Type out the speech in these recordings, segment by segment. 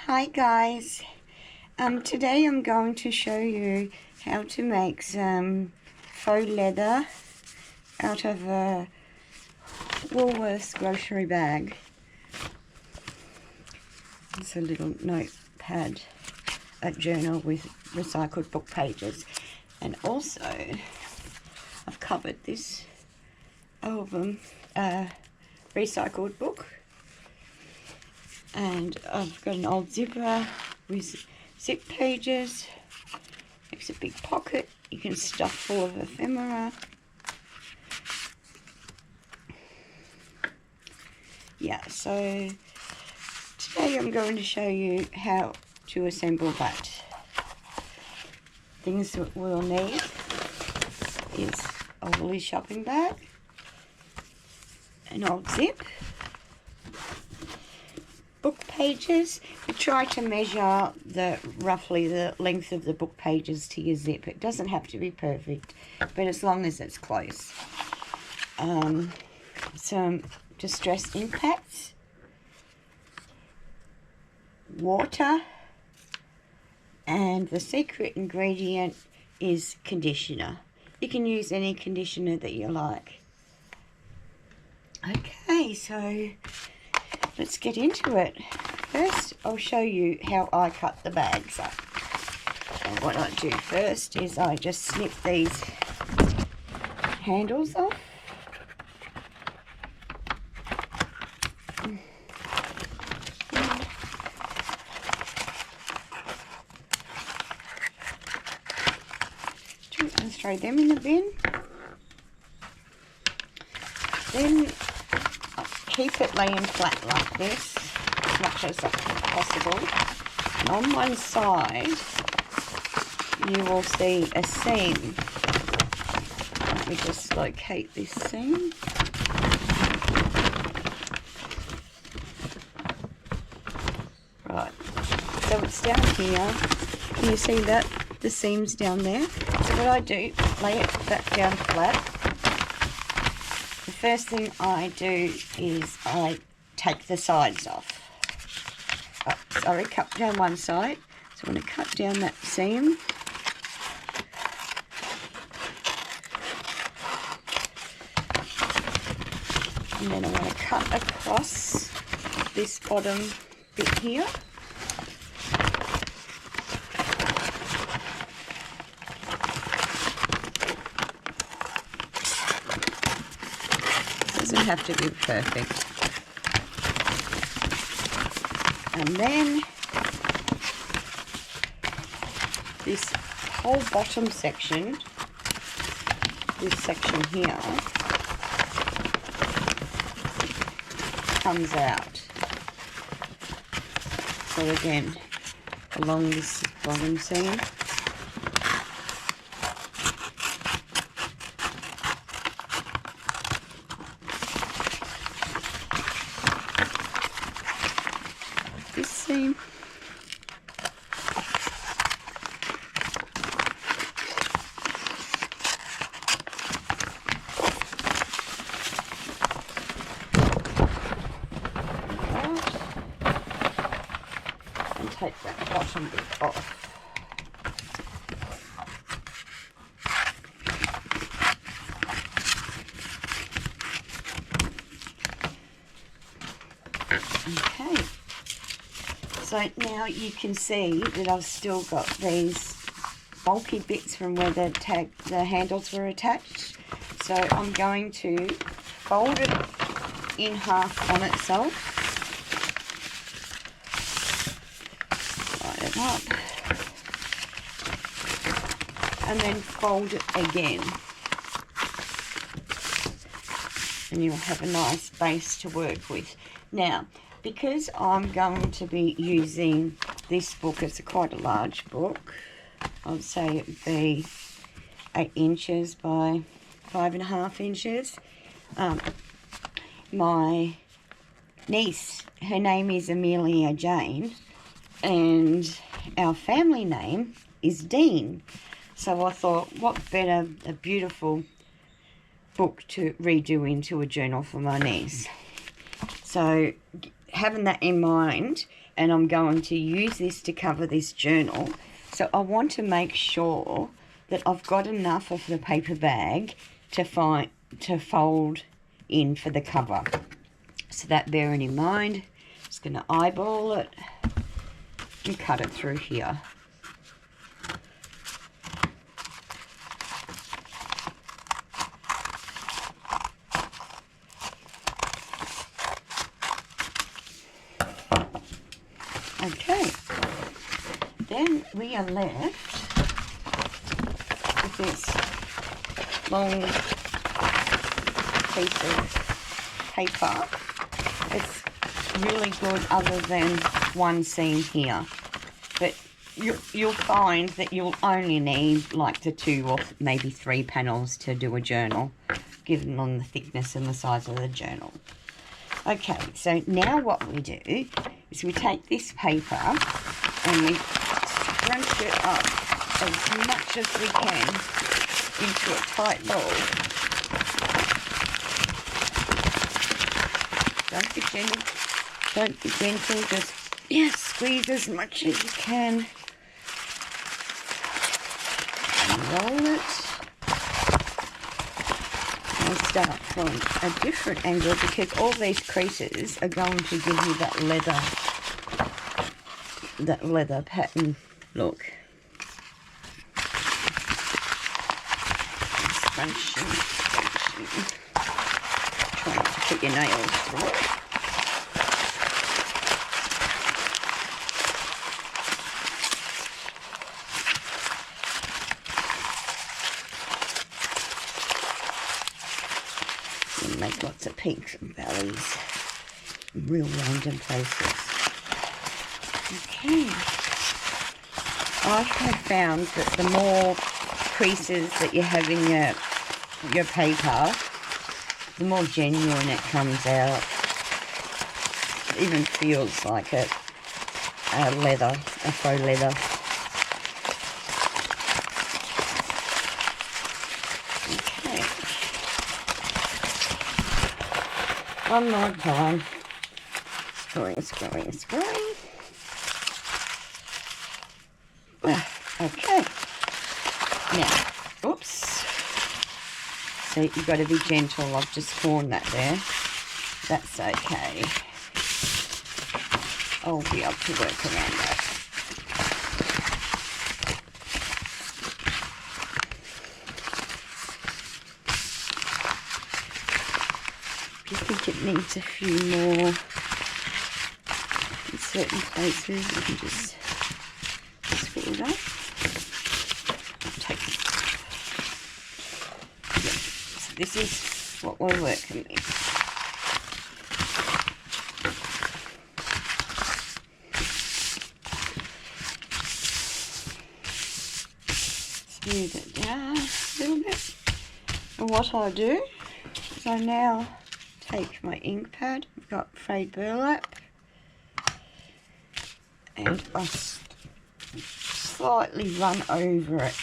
Hi guys, today I'm going to show you how to make some faux leather out of a Woolworths grocery bag. It's a little notepad, a journal with recycled book pages, and also I've covered this album, recycled book. And I've got an old zipper with zip pages. Makes a big pocket. You can stuff full of ephemera. Yeah, so today I'm going to show you how to assemble that. Things that we'll need is a woolly shopping bag, an old zip, book pages. You try to measure roughly the length of the book pages to your zip. It doesn't have to be perfect, but as long as it's close. Some distress ink pads, water, and the secret ingredient is conditioner. You can use any conditioner that you like. Okay, so let's get into it. First, I'll show you how I cut the bags up. And what I do first is I just snip these handles off. And throw them in the bin. Then keep it laying flat like this as much as possible. And on one side you will see a seam. Let me just locate this seam. Right, so it's down here. Can you see that? The seam's down there. So what I do, lay it back down flat. The first thing I do is I take the sides off. Sorry, cut down one side. So I'm going to cut down that seam. And then I'm going to cut across this bottom bit here. Doesn't have to be perfect. And then this whole bottom section, this section here, comes out. So again, along this bottom seam. This seam. And take that bottom bit off. Okay. So now you can see that I've still got these bulky bits from where the handles were attached. So I'm going to fold it in half on itself. Light it up. And then fold it again. And you'll have a nice base to work with. Now, because I'm going to be using this book, it's quite a large book. I'd say it would be 8 inches by 5.5 inches. My niece, her name is Amelia Jane, and our family name is Dean. So I thought, what better, a beautiful book to redo into a journal for my niece. So having that in mind, and I'm going to use this to cover this journal. So I want to make sure that I've got enough of the paper bag to fold in for the cover. So that bearing in mind, just going to eyeball it and cut it through here. Okay, then we are left with this long piece of paper. It's really good other than one seam here, but you'll find that you'll only need like the 2 or maybe 3 panels to do a journal, given on the thickness and the size of the journal. Okay, so now what we do is we take this paper and we scrunch it up as much as we can into a tight ball. Don't be gentle, just squeeze as much as you can. And roll it. And start from a different angle because all these creases are going to give you that leather pattern look. Scrunching. Try not to put your nails through it. And make lots of peaks and valleys in real random places. Okay. I have found that the more creases that you have in your paper, the more genuine it comes out. It even feels like a faux leather. Okay. One more time. Screwing. Okay. Now, oops. So you've got to be gentle. I've just torn that there. That's okay. I'll be able to work around that. If you think it needs a few more in certain places, you can just screw it up. So this is what we're working with. Smooth it down a little bit. And what I do is I now take my ink pad, I've got frayed burlap, and I slightly run over it.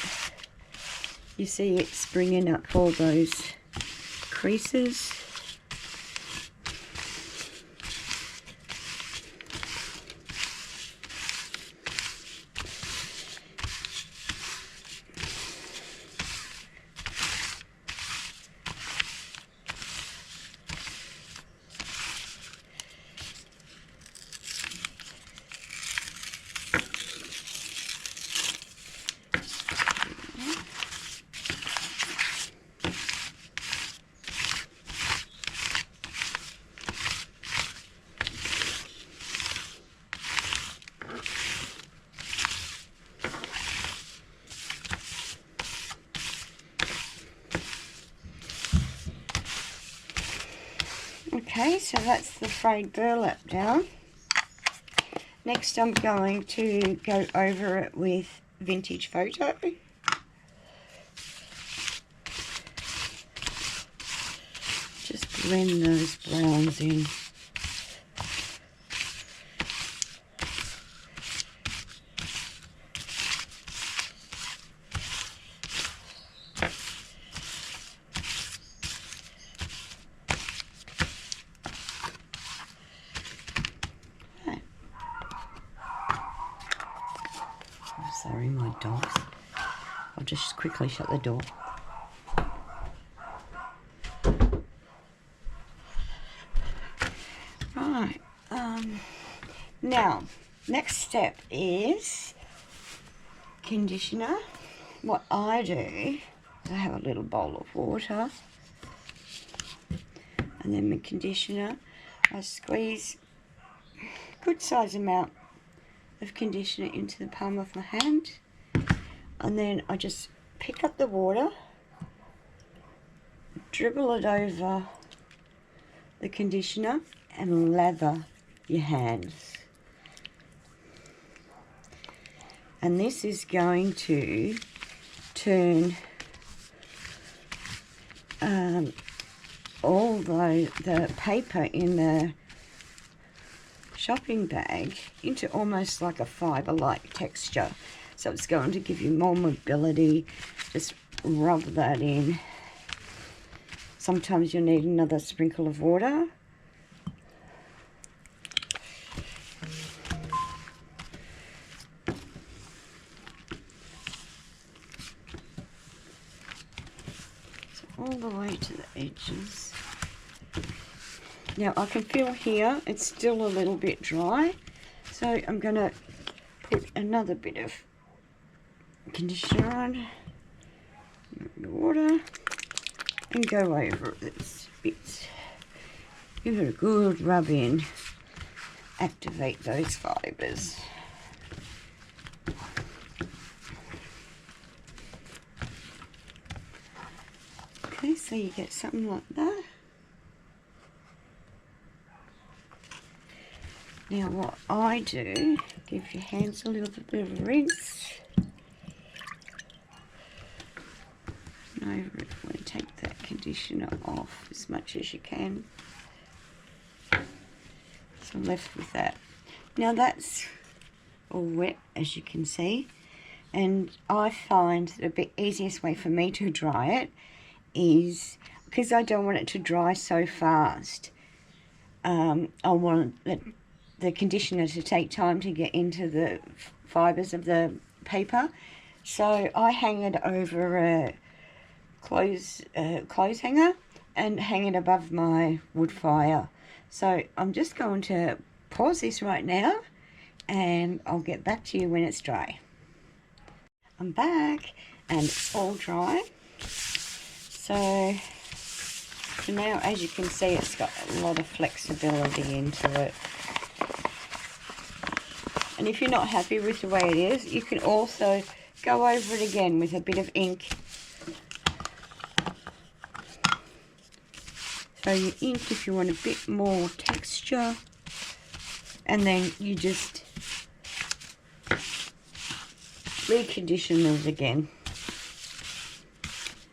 You see it's bringing up all those creases. Okay, so that's the frayed burlap down. Next I'm going to go over it with vintage photo. Just blend those browns in. Sorry, my dogs. I'll just quickly shut the door. Right. Now, next step is conditioner. What I do, I have a little bowl of water, and then my conditioner. I squeeze a good size amount of conditioner into the palm of my hand, and then I just pick up the water, dribble it over the conditioner, and lather your hands. And this is going to turn all the paper in the shopping bag into almost like a fibre-like texture. So it's going to give you more mobility. Just rub that in. Sometimes you'll need another sprinkle of water. All the way to the edges. Now I can feel here it's still a little bit dry, so I'm going to put another bit of conditioner on, the water, and go over this bit. Give it a good rub in, activate those fibres. Okay, so you get something like that. Now what I do, give your hands a little bit of a rinse. And over it, want to take that conditioner off as much as you can. So I'm left with that. Now that's all wet, as you can see. And I find the easiest way for me to dry it is, because I don't want it to dry so fast, I want the conditioner to take time to get into the fibres of the paper. So I hang it over a clothes hanger and hang it above my wood fire. So I'm just going to pause this right now and I'll get back to you when it's dry. I'm back and it's all dry. So now, as you can see, it's got a lot of flexibility into it. And if you're not happy with the way it is, you can also go over it again with a bit of ink. So you ink if you want a bit more texture, and then you just recondition it again.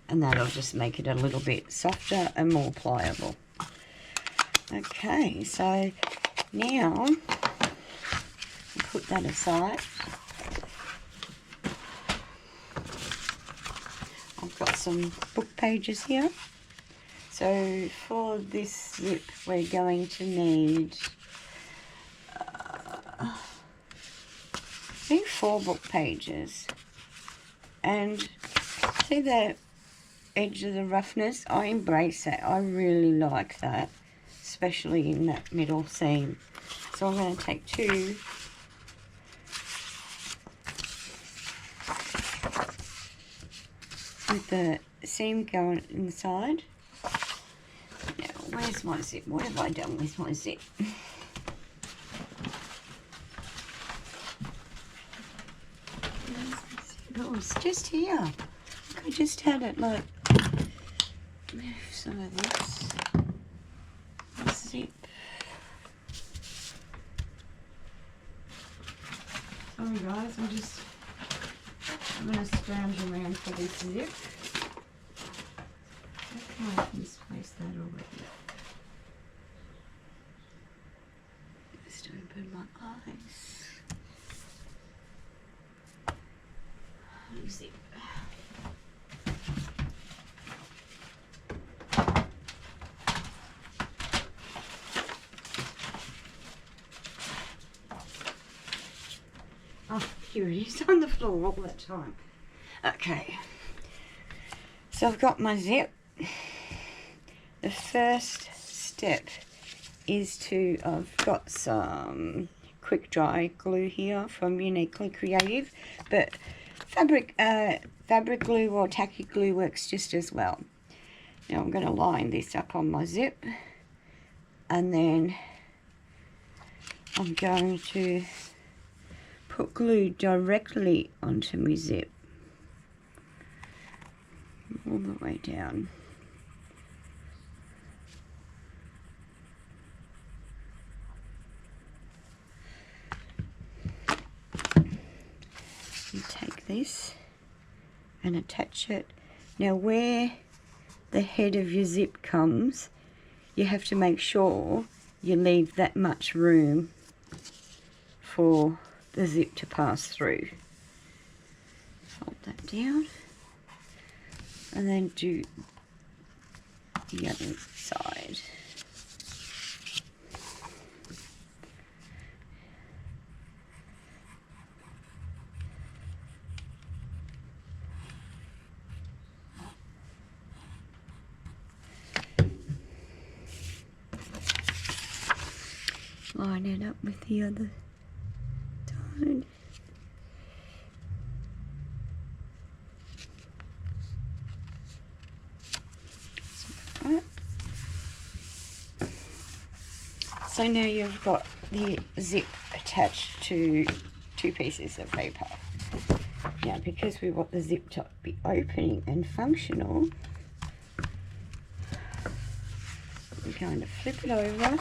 And that'll just make it a little bit softer and more pliable. Okay, so now I'll put that aside. I've got some book pages here. So for this zip, we're going to need I think 4 book pages. And see the edge of the roughness? I embrace that. I really like that, especially in that middle seam. So I'm going to take 2 with the seam going inside. Now, where's my zip? What have I done with my zip? Oh, it's just here. I just had it like, move some of this zip. Sorry guys, I'm going to scrounge around for this zip. Okay, I misplaced that already. Just open my eyes. Zip. Oh, here it is on the floor all that time. Okay, so I've got my zip. The first step is I've got some quick dry glue here from Uniquely Creative, but fabric glue or tacky glue works just as well. Now I'm going to line this up on my zip, and then I'm going to put glue directly onto my zip all the way down. You take this and attach it. Now where the head of your zip comes, you have to make sure you leave that much room for the zip to pass through. Fold that down and then do the other side. Line it up with the other side. Right. So now you've got the zip attached to two pieces of paper. Now because we want the zip to be opening and functional, we're going to flip it over.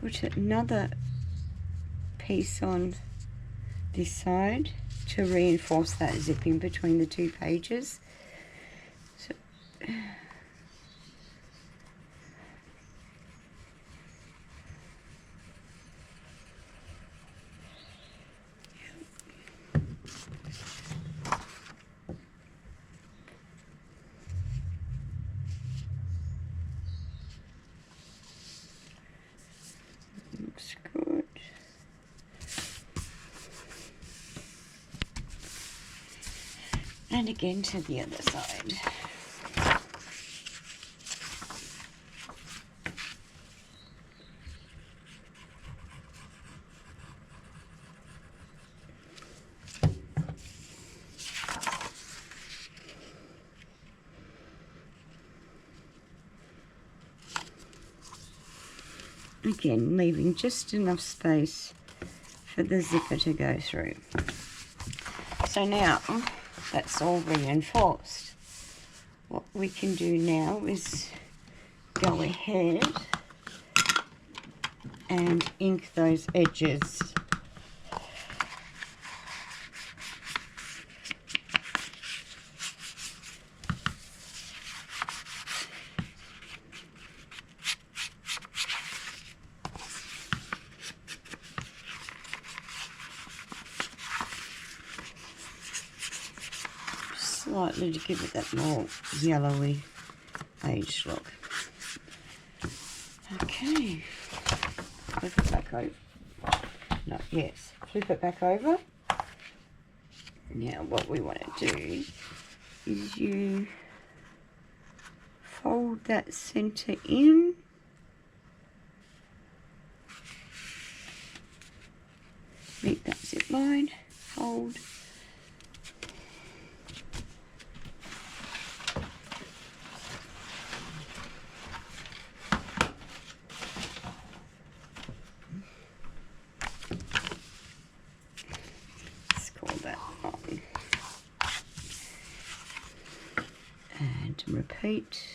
Put another piece on this side to reinforce that zipping between the two pages. So, looks good. And again to the other side. Again, leaving just enough space for the zipper to go through. So now that's all reinforced. What we can do now is go ahead and ink those edges. Slightly to give it that more yellowy beige look. Okay, flip it back over. No, yes, flip it back over. Now what we want to do is you fold that center in. Meet that zip line, fold. And repeat.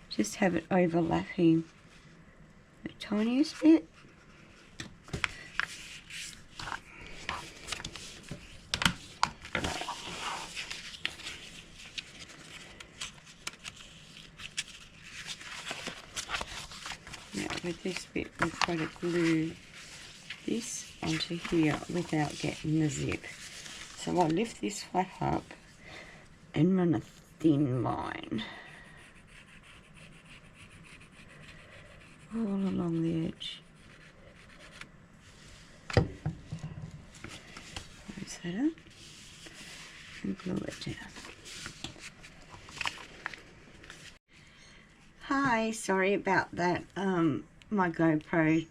Just have it overlapping the tiniest bit. Now with this bit we've got to glue this onto here without getting the zip. So I'll lift this flap up and run a thin line all along the edge. Close that up and glue it down. Hi, sorry about that. My GoPro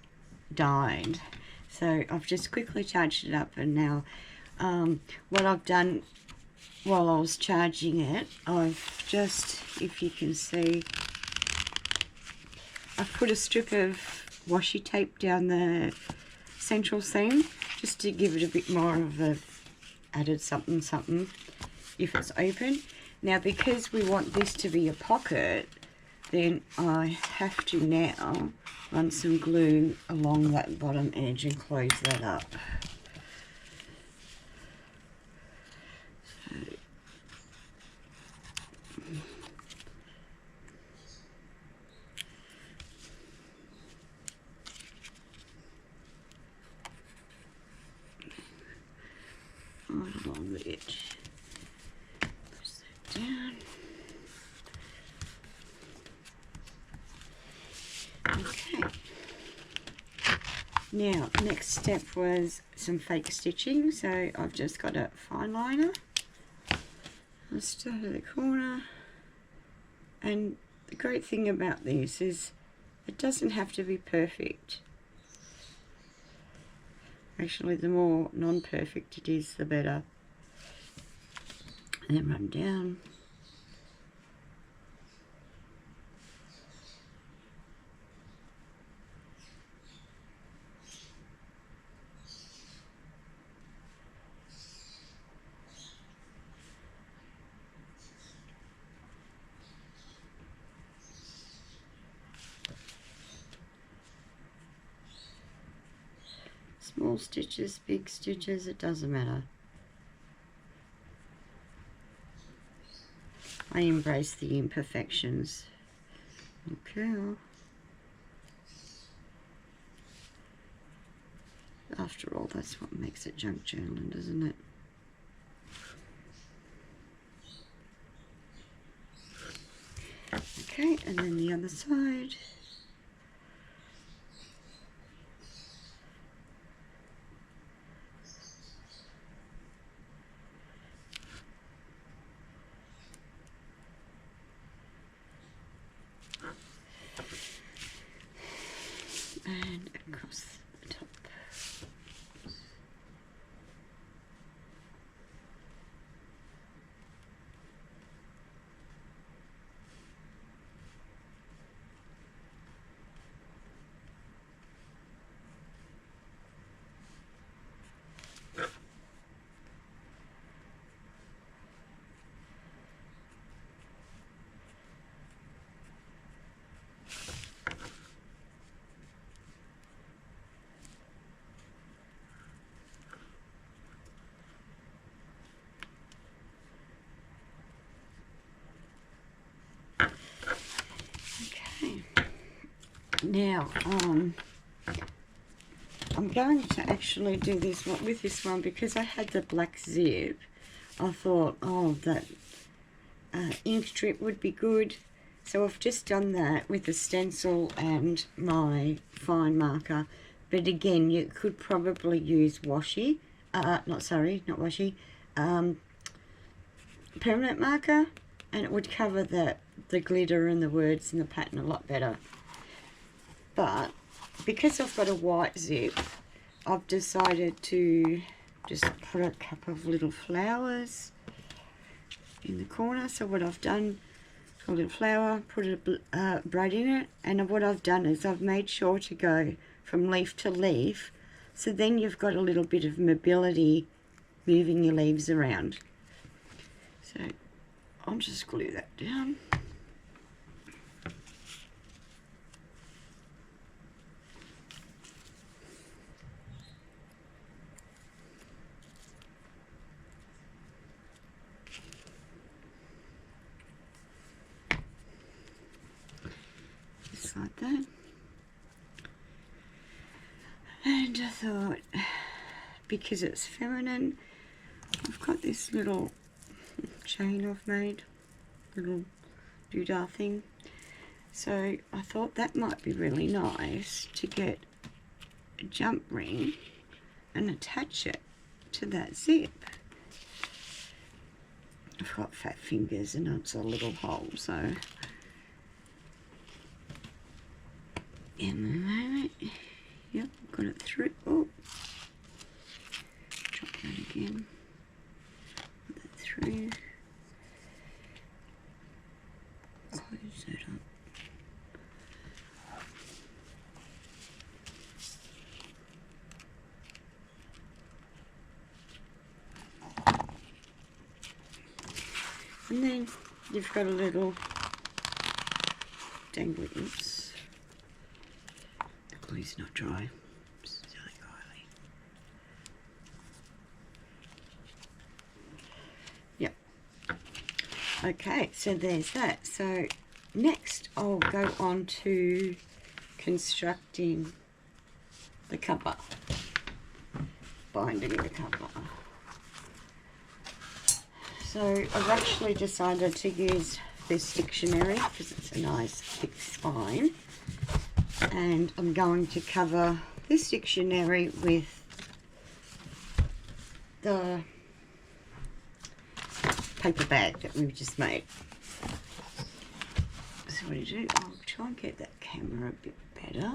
died, so I've just quickly charged it up, and now what I've done while I was charging it, I've just, if you can see, I've put a strip of washi tape down the central seam just to give it a bit more of a added something if it's open. Now, because we want this to be a pocket, then I have to now run some glue along that bottom edge and close that up. Right along the edge. Push that down. Okay. Now, next step was some fake stitching. So I've just got a fine liner. I'll start at the corner. And the great thing about this is it doesn't have to be perfect. Actually, the more non-perfect it is, the better. And then run down. Small stitches, big stitches, it doesn't matter. I embrace the imperfections. Okay. After all, that's what makes it junk journaling, doesn't it? Okay, and then the other side. And across the top. Now, I'm going to actually do this one with this one because I had the black zip. I thought, oh, that ink strip would be good. So I've just done that with the stencil and my fine marker. But again, you could probably use washi. Not washi. Permanent marker, and it would cover the glitter and the words and the pattern a lot better. But because I've got a white zip, I've decided to just put a couple of little flowers in the corner. So what I've done, a little flower, put a braid in it, and what I've done is I've made sure to go from leaf to leaf, so then you've got a little bit of mobility moving your leaves around. So I'll just glue that down. Just like that. And I thought, because it's feminine, I've got this little chain I've made, little doodah thing, So I thought that might be really nice to get a jump ring and attach it to that zip. I've got fat fingers and it's a little hole, so in a moment. Yep, got it through. Oh, drop that again. Put that through. Close that up. And then you've got a little dangly. Oops. The glue's not dry. Silly Kylie. Yep. Okay, so there's that. So next I'll go on to constructing the cover. Binding the cover. So I've actually decided to use this dictionary because it's a nice thick spine, and I'm going to cover this dictionary with the paper bag that we've just made. So what do you do? I'll try and get that camera a bit better.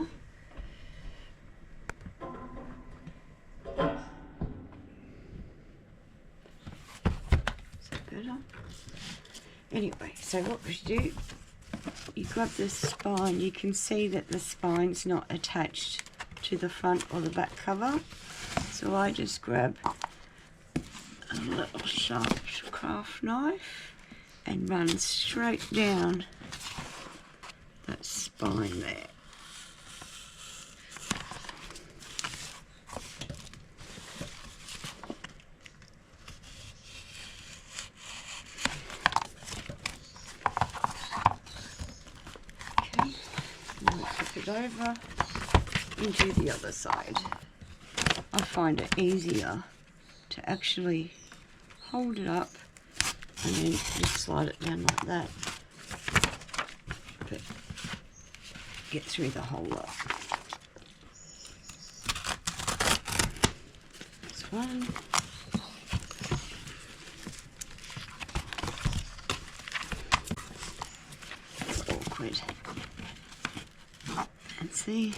Anyway, so what we do, you grab the spine. You can see that the spine's not attached to the front or the back cover, so I just grab a little sharp craft knife and run straight down that spine there. Over into the other side. I find it easier to actually hold it up and then just slide it down like that, but get through the whole lot. This one. It's awkward. And see,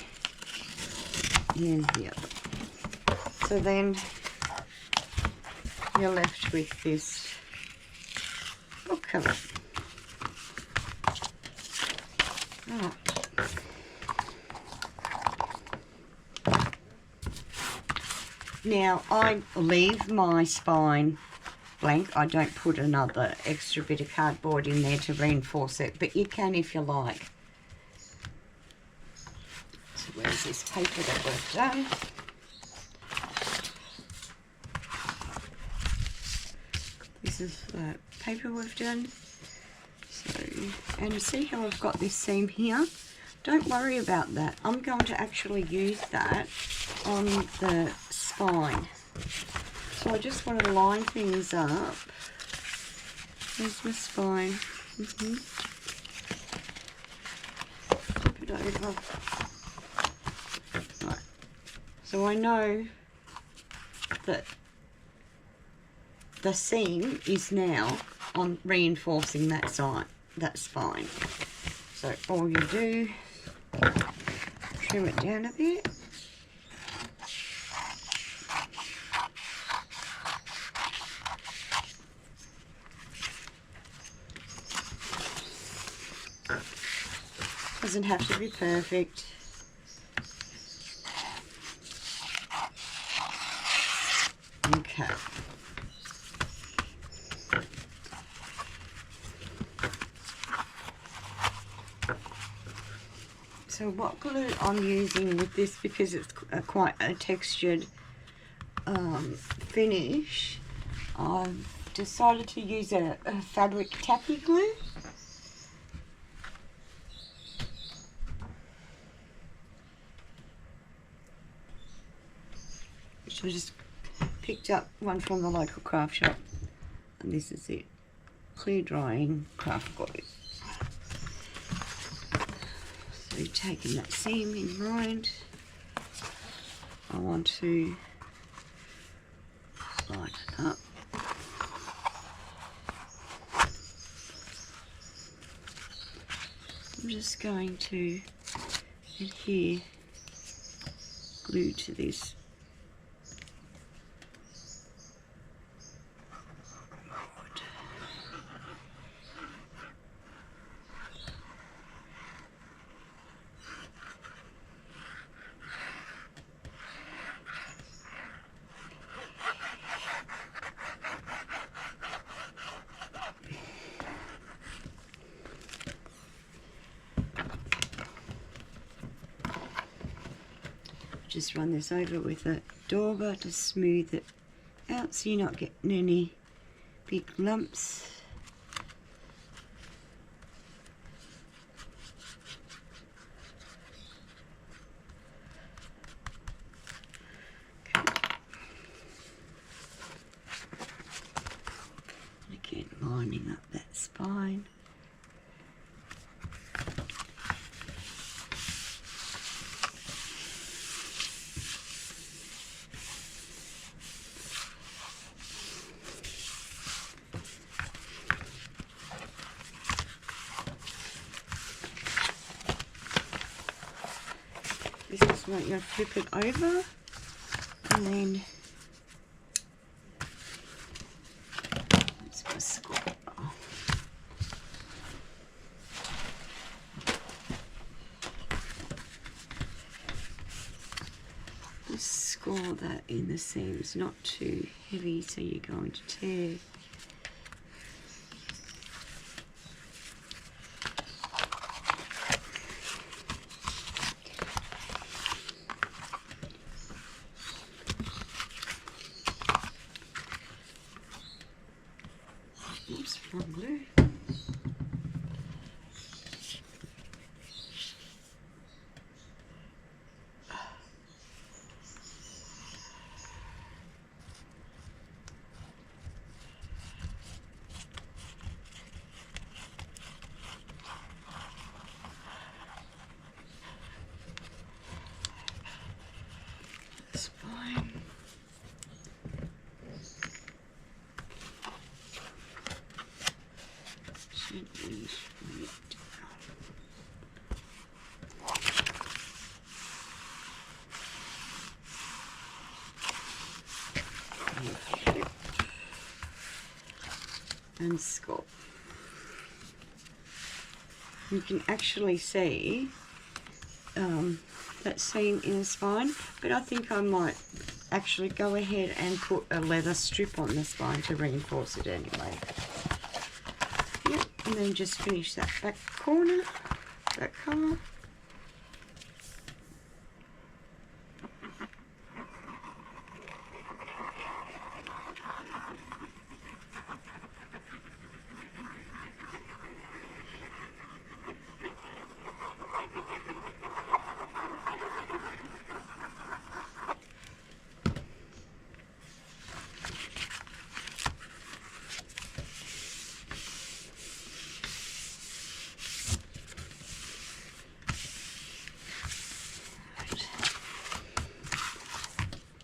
here's the other. So then you're left with this book cover. Right. Now I leave my spine blank. I don't put another extra bit of cardboard in there to reinforce it, but you can if you like. Where's this paper that we've done? This is the paper we've done. So, and see how I've got this seam here? Don't worry about that. I'm going to actually use that on the spine. So I just want to line things up. There's my spine. Flip it over. So I know that the seam is now on reinforcing that side, that spine. So all you do, trim it down a bit. Doesn't have to be perfect. Okay. So what glue I'm using with this, because it's quite a textured finish, I've decided to use a fabric tappy glue. So I just picked up one from the local craft shop, and this is it, clear drying craft glue. So taking that seam in mind, I want to line it up. I'm just going to adhere glue to this. Just run this over with a dauber to smooth it out so you're not getting any big lumps. And again, lining up that spine. This is what you'll flip it over, and then let's go score. Just score that in the seams, not too heavy so you're going to tear. Oops, wrong glue. That's fine. Gently bring it down. And sculpt. You can actually see that seam in the spine, but I think I might actually go ahead and put a leather strip on the spine to reinforce it anyway. Yep, and then just finish that back corner, that colour.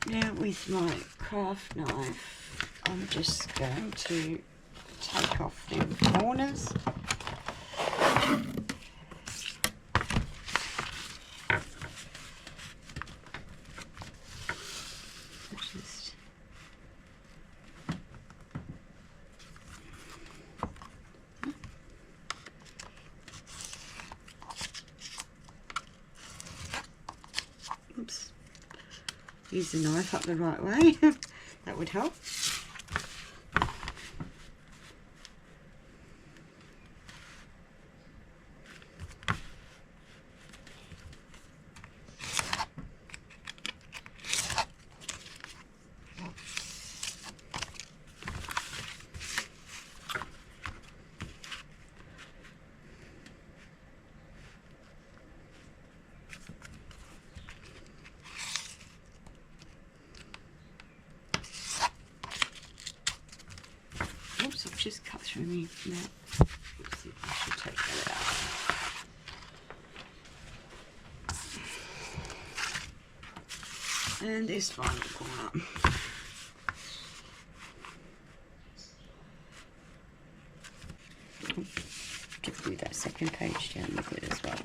Now with my craft knife, I'm just going to take off them corners. Just oops. Use the knife up the right way. That would help. Oops, I've just cut through me now. Oops, I should take that out. And this final corner. Just do that second page down with it as well.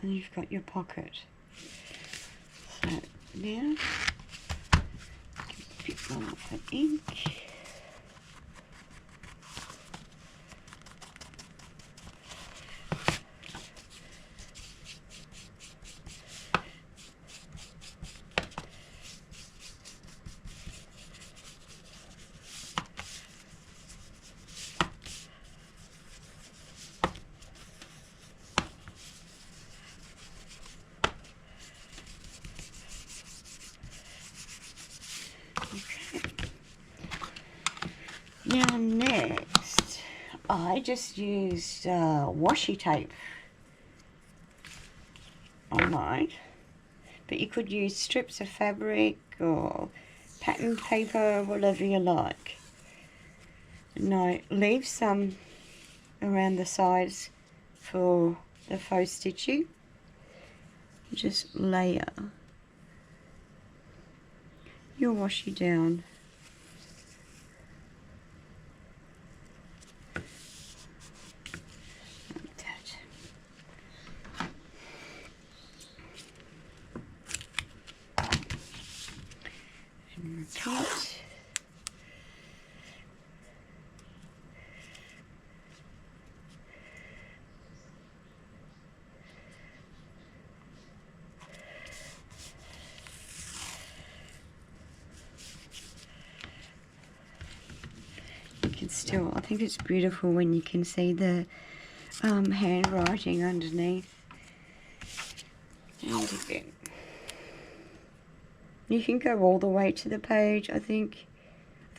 And you've got your pocket. So now, a bit more of the ink. Now next, I just used washi tape on mine, but you could use strips of fabric or pattern paper, whatever you like. And I leave some around the sides for the faux stitching. Just layer your washi down. Repeat. You can still, I think it's beautiful when you can see the handwriting underneath. And again. You can go all the way to the page, I think.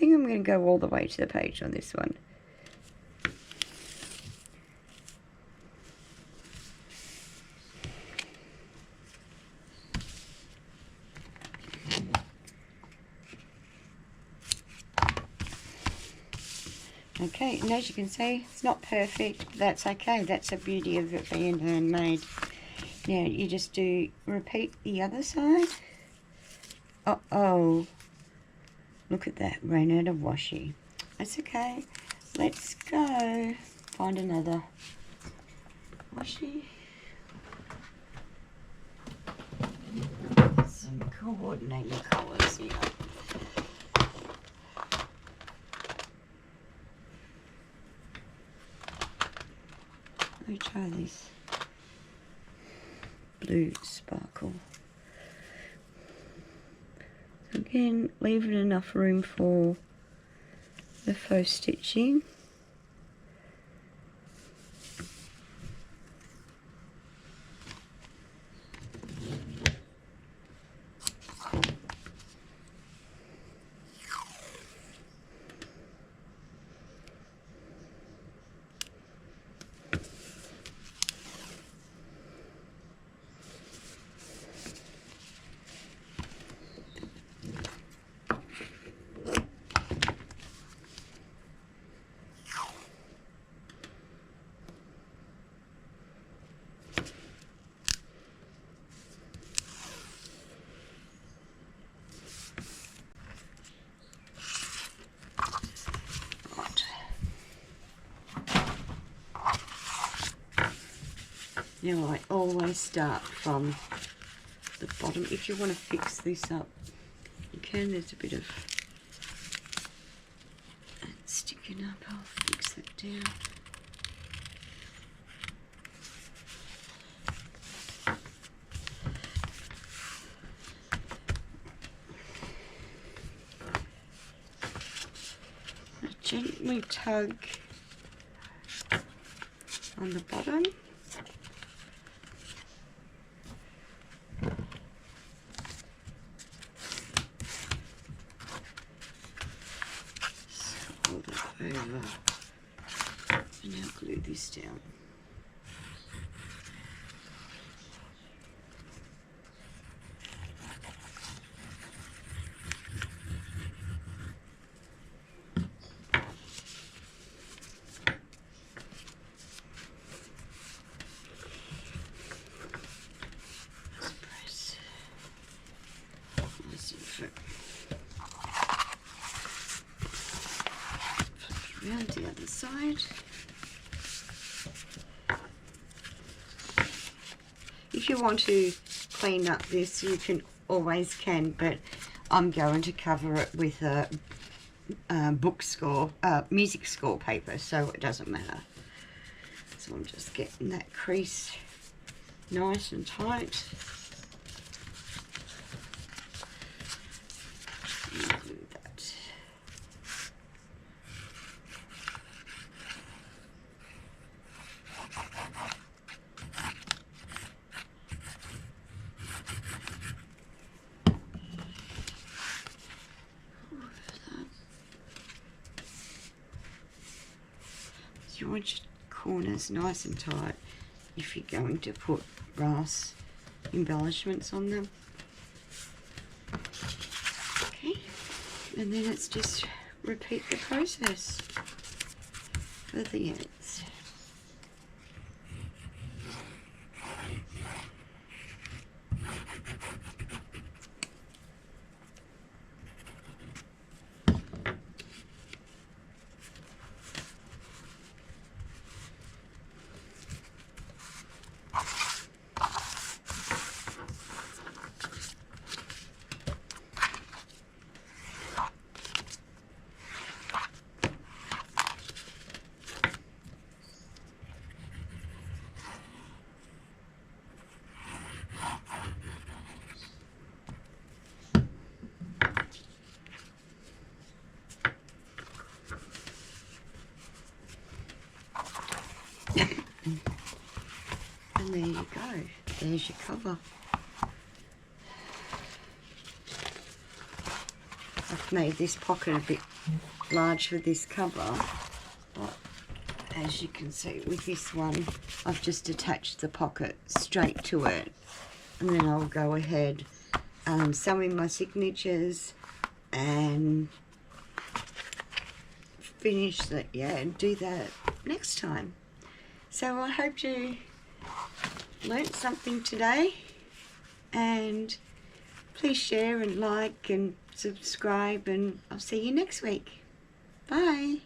I'm going to go all the way to the page on this one. Okay, and as you can see, it's not perfect, but that's okay. That's the beauty of it being handmade. Now, you just do repeat the other side. Uh-oh. Look at that. Ran out of washi. That's okay. Let's go find another washi. Some coordinating colours here. Let me try this blue sparkle. Again, leaving enough room for the faux stitching. Now I always start from the bottom. If you want to fix this up, you can. There's a bit of sticking up. I'll fix it down. I gently tug on the bottom. Over And now glue this down. Press. Nice and fit. Flip around the other side. If you want to clean up this, you always can, but I'm going to cover it with a music score paper, so it doesn't matter. So I'm just getting that crease nice and tight. Do that. You want your corners nice and tight if you're going to put brass embellishments on them. Okay, and then it's just repeat the process for the ends. And there you go, there's your cover. I've made this pocket a bit large for this cover, but as you can see with this one, I've just attached the pocket straight to it, and then I'll go ahead sew in my signatures and finish that, do that next time. So I hope you learnt something today, and please share and like and subscribe, and I'll see you next week. Bye.